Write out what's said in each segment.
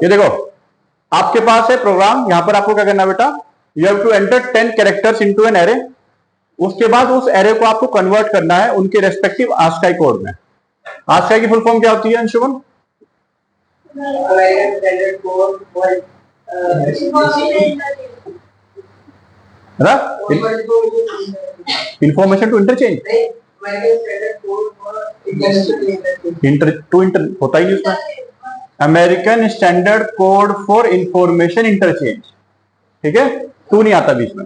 ये देखो आपके पास है प्रोग्राम, यहां पर आपको क्या करना है बेटा, you have to enter 10 characters into an array. उसके बाद उस एरे को आपको कन्वर्ट करना है उनके रेस्पेक्टिव आस्काई कोड में। आस्काई की फुल फॉर्म क्या होती है अंशुमन? इंफॉर्मेशन टू इंटरचेंज, होता ही नहीं उसमें। American standard code for information interchange, ठीक है, टू नहीं आता बीच में।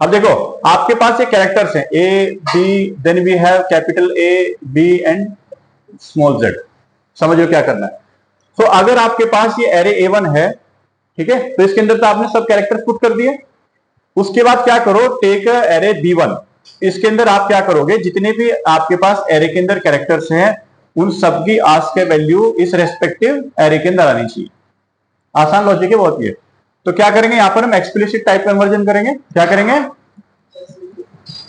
अब देखो आपके पास ये कैरेक्टर्स हैं A B, then we have capital A B and small Z. समझो क्या करना है। तो अगर आपके पास ये एरे A1 है, ठीक है, तो इसके अंदर तो आपने सब कैरेक्टर्स पुट कर दिए। उसके बाद क्या करो, टेक एरे B1, इसके अंदर आप क्या करोगे, जितने भी आपके पास एरे के अंदर कैरेक्टर्स हैं उन सबकी आस्क वैल्यू इस रेस्पेक्टिव एरे के अंदर आनी चाहिए। आसान लॉजिक है बहुत ये। तो क्या करेंगे, यहां पर हम एक्सप्लिसिट टाइप कन्वर्जन करेंगे। क्या करेंगे,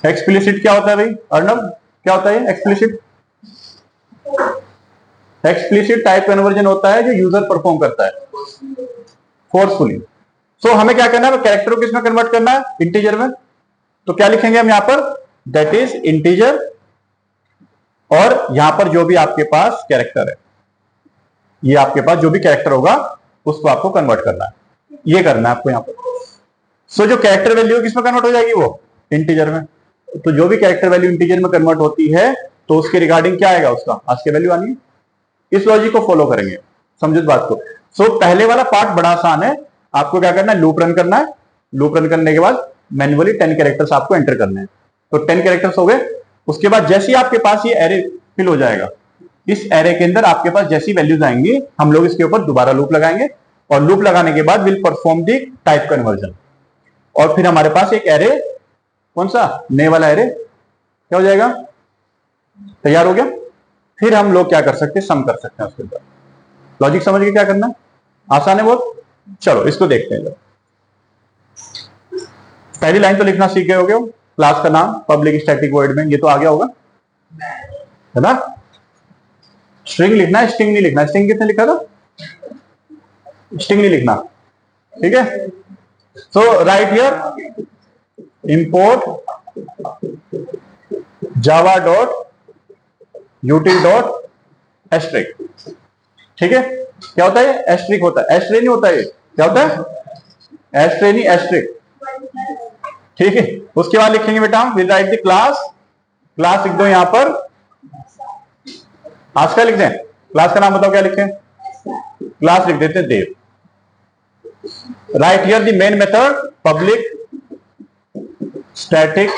एक्सप्लिसिट क्या होता है भाई अर्णव, क्या होता है एक्सप्लिसिट? एक्सप्लिसिट टाइप कन्वर्जन होता है जो यूजर परफॉर्म करता है फोर्सफुली। सो हमें क्या करना है, कैरेक्टर को किसमें कन्वर्ट करना है, इंटीजर में। तो क्या लिखेंगे हम यहां पर, दैट इज इंटीजर, और यहां पर जो भी आपके पास कैरेक्टर है, ये आपके पास जो भी कैरेक्टर होगा उसको आपको कन्वर्ट करना है, ये करना है आपको यहां पर। सो जो कैरेक्टर वैल्यू किसमें कन्वर्ट हो जाएगी, वो इंटीजर में। तो जो भी कैरेक्टर वैल्यू इंटीजर में कन्वर्ट होती है तो उसके रिगार्डिंग क्या आएगा, उसका आस्क वैल्यू आनी है। इस लॉजिक को फॉलो करेंगे, समझो इस बात को। सो पहले वाला पार्ट बड़ा आसान है, आपको क्या करना है, लूप रन करना है। लूप रन करने के बाद मैन्युअली 10 कैरेक्टर्स आपको एंटर करने हैं। तो 10 कैरेक्टर्स हो गए। उसके बाद जैसे ही आपके पास ये एरे फिल हो जाएगा, इस एरे के अंदर आपके पास जैसी वैल्यूज आएंगी हम लोग इसके ऊपर दोबारा लूप लगाएंगे, और लूप लगाने के बाद will perform the type conversion, और फिर हमारे पास एक एरे, कौन सा, नए वाला एरे क्या हो जाएगा, तैयार हो गया। फिर हम लोग क्या कर सकते हैं, सम कर सकते हैं उसके अंदर। लॉजिक समझ के क्या करना है, आसान है बहुत। चलो इसको देखते हैं। पहली लाइन तो लिखना सीख गए होगे, क्लास का नाम पब्लिक स्टैटिक वॉइड में, ये तो आ गया होगा है ना। स्ट्रिंग लिखना है, स्ट्रिंग नहीं लिखना। स्ट्रिंग किसने लिखा था, स्ट्रिंग नहीं लिखना, ठीक है। So right here import Java dot util dot asterisk, ठीक है। क्या होता है, एस्ट्रिक होता है, एस्ट्रे नहीं होता है। क्या होता है, एस्ट्रे नहीं, एस्ट्रिक, ठीक है। उसके बाद लिखेंगे बेटा will write the class, class लिख दो यहां पर, आज का लिख दें, क्लास का नाम बताओ क्या लिखें, क्लास लिख देते हैं Dev. Right here the main method public static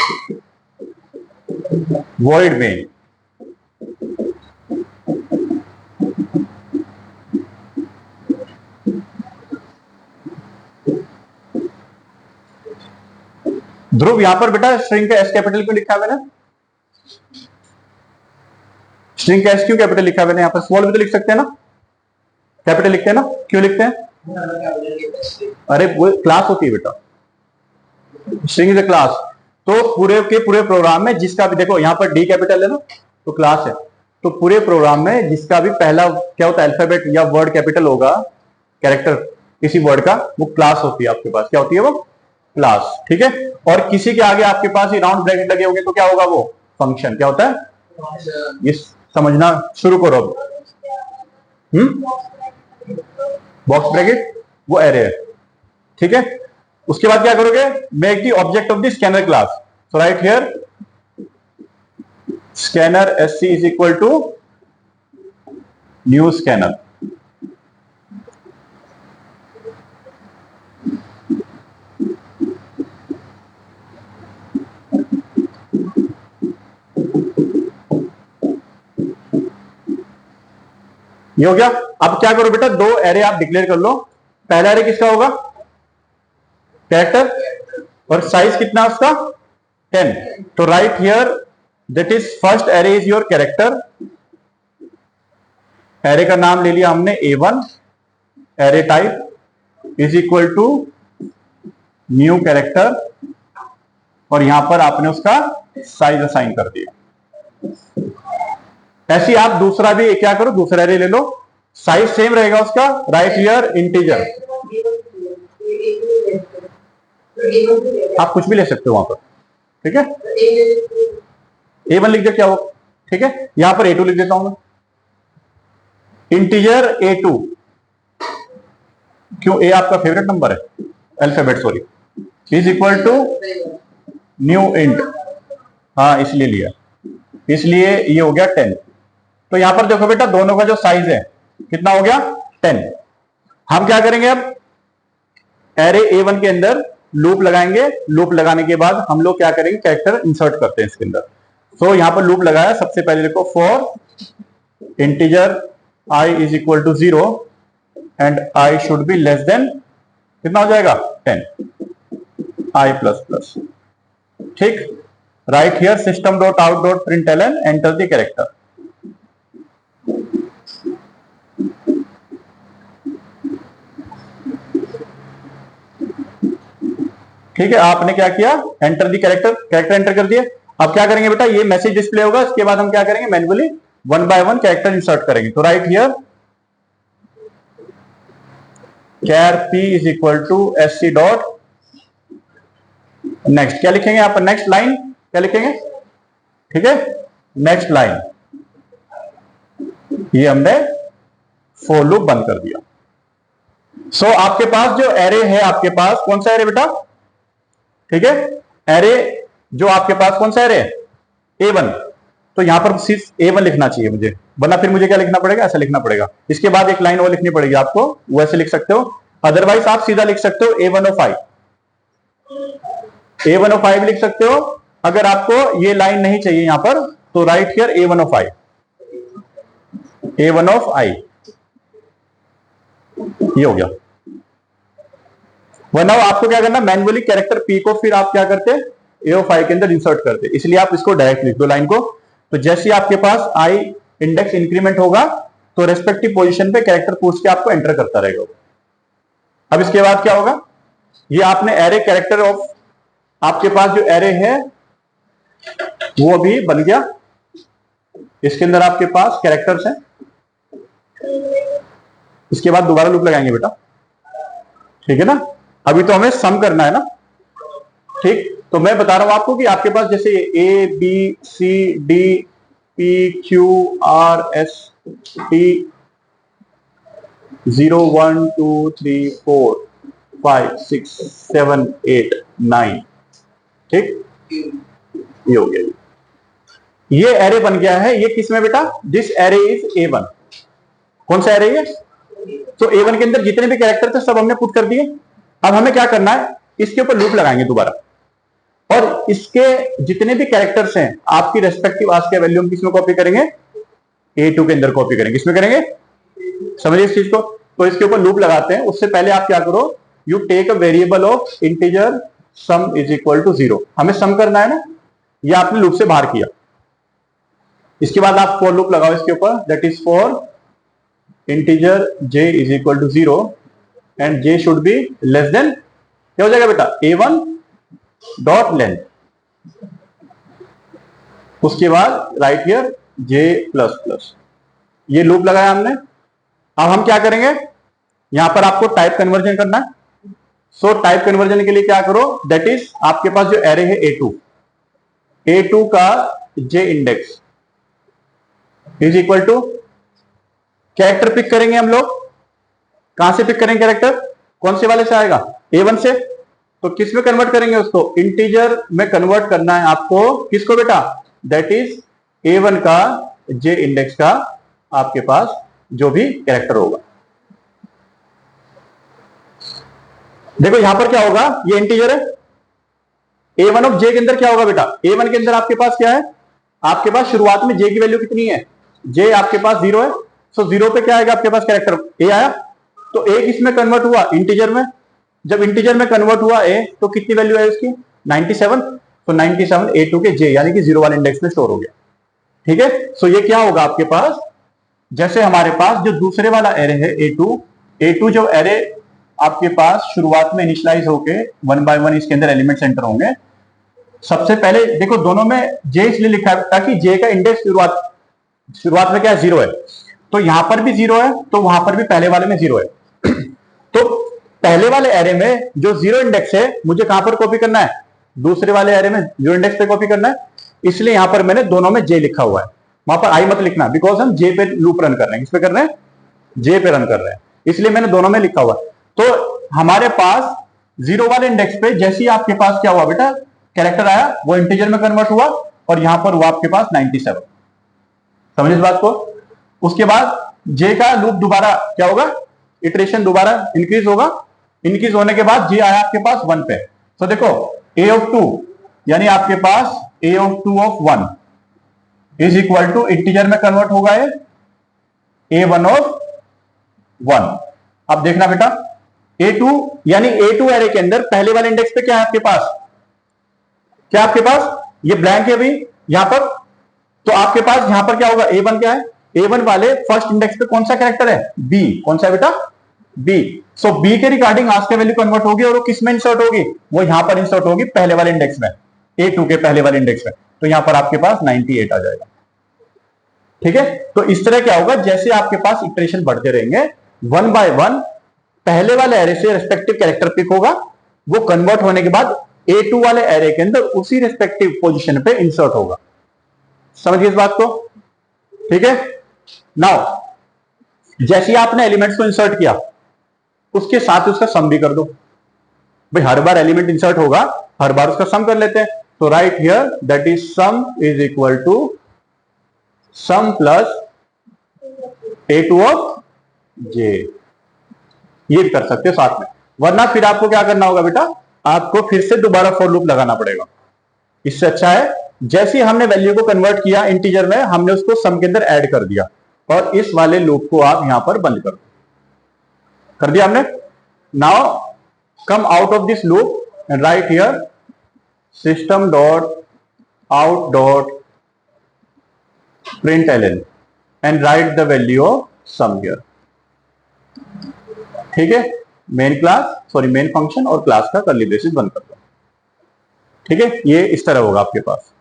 void main. Dhruv यहां पर बेटा स्ट्रिंग का एस कैपिटल क्यों लिखा है मैंने, स्ट्रिंग का एस क्यों कैपिटल लिखा है मैंने, यहां पर स्मॉल भी तो लिख सकते हैं ना, कैपिटल लिखते हैं ना, क्यों लिखते हैं, अरे वो क्लास होती है बेटा, स्ट्रिंग इज अ क्लास। तो पूरे के पूरे प्रोग्राम में जिसका भी, देखो यहां पर डी कैपिटल है ना, तो क्लास है। तो पूरे प्रोग्राम में जिसका भी पहला क्या होता है, अल्फाबेट या वर्ड कैपिटल होगा, कैरेक्टर किसी वर्ड का, वो क्लास होती है आपके पास, क्या होती है वो, क्लास, ठीक है। और किसी के आगे आपके पास ये राउंड ब्रैकेट लगे होंगे तो क्या होगा, वो फंक्शन, क्या होता है, ये समझना शुरू करो अब। बॉक्स ब्रैकेट वो एरे है, ठीक है। उसके बाद क्या करोगे, make the object of the scanner class. So right here scanner SC is equal to new scanner. ये हो गया। अब क्या करो बेटा, दो एरे आप डिक्लेयर कर लो। पहला एरे किसका होगा, कैरेक्टर, और साइज कितना उसका 10। तो right here that is first array is your character. Array का नाम ले लिया हमने A1, array type is equal to new character, और यहां पर आपने उसका साइज असाइन कर दिया। ऐसे आप दूसरा भी क्या करो, दूसरा एरे ले लो, साइज सेम रहेगा उसका, राइट हियर इंटीजर। आप कुछ भी ले सकते हो वहां पर, ठीक है। A1 लिख दे क्या हो, ठीक है। यहां पर A2 लिख देता हूं मैं, इंटीजर A2, क्यों A आपका फेवरेट नंबर है, alphabet sorry, is equal to new int, हाँ इसलिए लिया, इसलिए ये हो गया 10। तो यहां पर देखो बेटा दोनों का जो साइज है कितना हो गया 10। हम क्या करेंगे अब, एरे A1 के अंदर लूप लगाएंगे, लूप लगाने के बाद हम लोग क्या करेंगे, कैरेक्टर इंसर्ट करते हैं इसके अंदर। तो यहां पर लूप लगाया, सबसे पहले देखो for integer I is equal to 0 and I should be less than, कितना हो जाएगा 10, I प्लस प्लस, ठीक। Right here system dot out dot println, enter the character. ठीक है, आपने क्या किया, enter the character, character enter कर दिए। अब क्या करेंगे बेटा, ये मैसेज डिस्प्ले होगा, इसके बाद हम क्या करेंगे, मैन्युअली 1 बाय 1 कैरेक्टर इंसर्ट करेंगे। तो right here char p is equal to sc dot next, क्या लिखेंगे यहाँ पर, नेक्स्ट लाइन क्या लिखेंगे, ठीक है, नेक्स्ट लाइन। ये हमने फॉर लूप बंद कर दिया। सो आपके पास जो एरे है, आपके पास कौन सा एरे बेटा, ठीक है, एरे जो आपके पास कौन सा एरे है, A1। तो यहां पर सिर्फ A1 लिखना चाहिए मुझे, वरना फिर मुझे क्या लिखना पड़ेगा, ऐसा लिखना पड़ेगा। इसके बाद एक लाइन और लिखनी पड़ेगी आपको, वैसे लिख सकते हो, अदरवाइज आप सीधा लिख सकते हो A1 of I, A1 of I लिख सकते हो। अगर आपको ये लाइन नहीं चाहिए यहां पर, तो right here A1 of I, A1 of I, ये हो गया। वरना आपको क्या करना, मैन्युअली कैरेक्टर P को फिर आप क्या करते, A of I के अंदर इंसर्ट करते, इसलिए आप इसको डायरेक्ट लिख दो लाइन को। तो जैसे आपके पास I इंडेक्स इंक्रीमेंट होगा, तो रेस्पेक्टिव पोजीशन पे कैरेक्टर पूछ के आपको एंटर करता रहेगा। अब इसके बाद क्या होगा, ये आपने एरे कैरेक्टर ऑफ, आपके पास जो एरे है वो अभी बन गया, इसके अंदर आपके पास कैरेक्टर्स हैं। इसके बाद दोबारा लूप लगाएंगे बेटा, ठीक है ना। अभी तो हमें सम करना है ना, ठीक। तो मैं बता रहा हूं आपको कि आपके पास जैसे A B C D P Q R S T 0 1 2 3 4 5 6 7 8 9, ठीक, ये हो गया। ये एरे बन गया है, ये किसमें बेटा, दिस एरे इज A1। कौन सा एरे है, तो A1 के अंदर जितने भी कैरेक्टर थे सब हमने पुट कर दिए। अब हमें क्या करना है, इसके ऊपर लूप लगाएंगे दोबारा, और इसके जितने भी कैरेक्टर्स हैं आपकी रेस्पेक्टिव आज के वैल्यू हम किसमें कॉपी करेंगे, A2 के अंदर कॉपी करेंगे। किसमें करेंगे, समझिए इस चीज को। तो इसके ऊपर लूप लगाते हैं, उससे पहले आप क्या करो, you take a variable of integer sum is equal to 0। हमें सम करना है ना, ये आपने लूप से बाहर किया। इसके बाद आप फॉर लूप लगाओ इसके ऊपर, that is for integer j is equal to 0 and j should be less than, क्या हो जाएगा बेटा, A1 डॉट लेंथ। उसके बाद right here j plus plus, ये लूप लगाया हमने। अब हम क्या करेंगे, यहां पर आपको टाइप कन्वर्जन करना है। सो टाइप कन्वर्जन के लिए क्या करो, दैट इज आपके पास जो एरे है A2 का j index is equal to, character pick करेंगे हम लोग, कहां से पिक करेंगे कैरेक्टर, कौन से वाले से आएगा, A1 से। तो किस में कन्वर्ट करेंगे उसको, इंटीजर में कन्वर्ट करना है आपको, किसको बेटा, दैट इज A1 का j इंडेक्स का आपके पास जो भी कैरेक्टर होगा। देखो यहां पर क्या होगा, ये इंटीजर है, A1 ऑफ j के अंदर क्या होगा बेटा, A1 के अंदर आपके पास क्या है, आपके पास शुरुआत में j की वैल्यू कितनी है, j आपके पास 0 है। सो 0 पे क्या आएगा आपके पास, कैरेक्टर A आया। तो A किसमें कन्वर्ट हुआ, इंटीजर में। जब इंटीजर में कन्वर्ट हुआ A, तो कितनी वैल्यू है उसकी, 97। तो 97 A2 के j यानी कि 0 वाले इंडेक्स में स्टोर हो गया, ठीक है। सो ये क्या होगा आपके पास, जैसे हमारे पास जो दूसरे वाला एरे है A2 जो एरे आपके पास शुरुआत में इनिशियलाइज होके 1 बाय 1 इसके अंदर एलिमेंट एंटर होंगे। सबसे पहले देखो दोनों में j इसलिए लिखा है ताकि j का इंडेक्स शुरुआत में क्या है, 0 है। तो यहां पर भी 0 है, तो वहां पर भी पहले वाले में 0 है। तो पहले वाले एरे में जो 0 इंडेक्स है मुझे कहां पर कॉपी करना है, दूसरे वाले एरे में 0 इंडेक्स पे कॉपी करना है, इसलिए यहां पर मैंने दोनों में जे लिखा हुआ है, वहां पर आई मत लिखना, बिकॉज हम जे पे लूप रन कर रहे हैं। किस पे कर रहे हैं, जे पे रन कर रहे हैं, इसलिए मैंने दोनों में लिखा हुआ है। तो हमारे पास 0 वाले इंडेक्स पे जैसे ही आपके पास क्या हुआ बेटा, कैरेक्टर आया, वो इंटीजर में कन्वर्ट हुआ और यहां पर हुआ आपके पास 97। समझ इस बात को। उसके बाद जे का लूप दोबारा क्या होगा, इटरेशन दोबारा इंक्रीज होगा, इंक्रीज होने के बाद जे आया आपके पास 1 पे। तो देखो a ऑफ 2 यानी आपके पास a of 2 of 1 is equal to integer में कन्वर्ट होगा a1 ऑफ 1। अब देखना बेटा a2 यानी a2 एरे के अंदर पहले वाले इंडेक्स पे क्या है आपके पास, क्या आपके पास ये ब्लैंक है अभी यहां पर, तो आपके पास यहां पर क्या होगा, a1 क्या है, a1 वाले फर्स्ट इंडेक्स पे कौन सा कैरेक्टर है, b, कौन सा है बेटा, b। सो b के रिगार्डिंग आज का वैल्यू कन्वर्ट होगी और वो किस में इंसर्ट होगी, वो यहां पर इंसर्ट होगी पहले वाले इंडेक्स में, a2 के पहले वाले इंडेक्स में। तो यहां पर आपके पास 98 आ जाएगा। ठीक है, तो इस तरह क्या होगा, जैसे आपके पास इटरेशन बढ़ते रहेंगे, 1 बाय 1 पहले वाले एरे से रेस्पेक्टिव कैरेक्टर पिक होगा, वो कन्वर्ट होने के बाद a2 वाले एरे के अंदर उसी रेस्पेक्टिव पोजीशन पे इंसर्ट होगा। समझिए इस बात को। ठीक है, नाउ जैसे ही आपने एलिमेंट्स को इंसर्ट किया उसके साथ उसका सम भी कर दो। भाई हर बार एलिमेंट इंसर्ट होगा, हर बार उसका सम कर लेते हैं। तो right here that is sum is equal to sum plus a2 of j, ये भी कर सकते हो साथ में, वरना फिर आपको क्या करना होगा बेटा, आपको फिर से दोबारा फॉर लूप लगाना पड़ेगा। इससे अच्छा है जैसे ही हमने वैल्यू को कन्वर्ट किया इंटीजर में, हमने उसको सम के अंदर ऐड कर दिया और इस वाले लूप को आप यहां पर बंद कर दिया हमने। Now come out of this loop and right here system dot out dot println and write the value of sum here. ठीक है, main class sorry main function और क्लास का कर्ली ब्रेसेस बंद कर दो। ठीक है, ये इस तरह होगा आपके पास।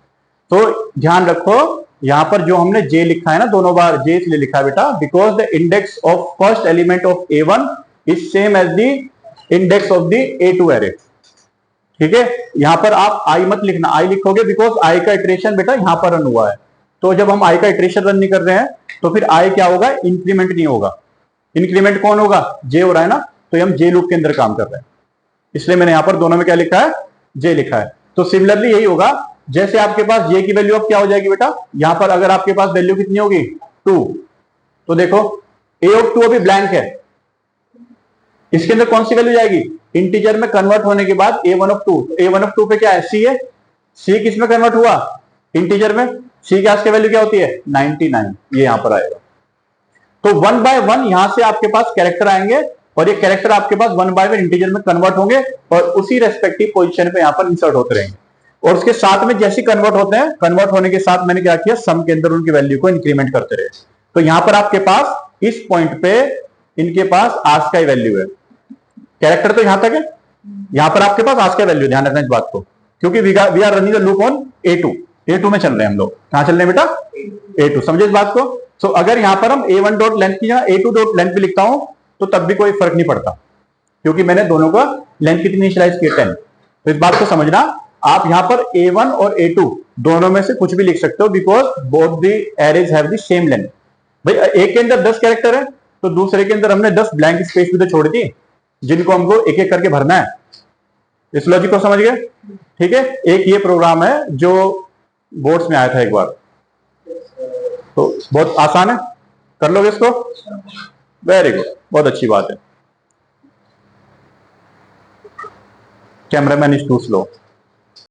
तो ध्यान रखो यहां पर जो हमने j लिखा है ना, दोनों बार j इसलिए लिखा है बेटा, because the index of first element of a1 is same as the index of the a2 array. ठीक है, यहां पर आप i मत लिखना, i लिखोगे बिकॉज i का इटरेशन बेटा यहां पर रन हुआ है। तो जब हम i का इटरेशन रन नहीं कर रहे हैं तो फिर i क्या होगा, इंक्रीमेंट नहीं होगा। इंक्रीमेंट कौन होगा, j हो रहा है ना, तो हम j लूप के अंदर काम कर रहे हैं, इसलिए मैंने यहां पर दोनों में क्या लिखा है, j लिखा है। तो सिमिलरली यही होगा, जैसे आपके पास j की वैल्यू अब क्या हो जाएगी बेटा, यहां पर अगर आपके पास वैल्यू कितनी होगी 2, तो देखो a ऑफ 2 अभी ब्लैंक है, इसके अंदर कौन सी वैल्यू जाएगी, इंटीजर में कन्वर्ट होने के बाद a1 ऑफ 2, a1 ऑफ 2 पे क्या है, c है, c किस में कन्वर्ट हुआ, इंटीजर में, c की आज की वैल्यू क्या होती है 99, ये यहां पर आएगा। तो 1 बाय 1 यहां से आपके पास कैरेक्टर आएंगे और ये कैरेक्टर आपके पास 1 बाय 1 इंटीजर में कन्वर्ट होंगे और उसी रेस्पेक्टिव पोजीशन पे यहां पर इंसर्ट होते रहेंगे। और उसके साथ में जैसे कन्वर्ट होते हैं, कन्वर्ट होने के साथ मैंने क्या किया, सम के अंदर उनकी वैल्यू को इंक्रीमेंट करते रहे। तो यहां पर आपके पास इस पॉइंट पे इनके पास आज का ही वैल्यू है, कैरेक्टर तो यहां तक है, यहां पर आपके पास आज का वैल्यू, ध्यान रखना इस बात को, क्योंकि we are running the loop on a2 में चल रहे हैं हम लोग, कहां चल रहे हैं बेटा, a2। समझे इस बात को। सो अगर यहां पर हम a1 डॉट लेंथ की जगह a2 डॉट लेंथ भी लिखता हूं तो तब भी कोई फर्क नहीं पड़ता, क्योंकि मैंने दोनों का लेंथ कितनी इनिशियलाइज की 10। तो इस बात को समझना, आप यहां पर a1 और a2 दोनों में से कुछ भी लिख सकते हो, because both the arrays have the same length. भाई एक के अंदर 10 कैरेक्टर है तो दूसरे के अंदर हमने 10 ब्लैंक स्पेस भी तो छोड़ दी, जिनको हमको एक एक करके भरना है। इस लॉजिक को समझ गए। ठीक है, एक ये प्रोग्राम है जो बोर्ड्स में आया था एक बार, तो बहुत आसान है, कर लोगे इसको, वेरी गुड, बहुत अच्छी बात है। Cameraman is too slow.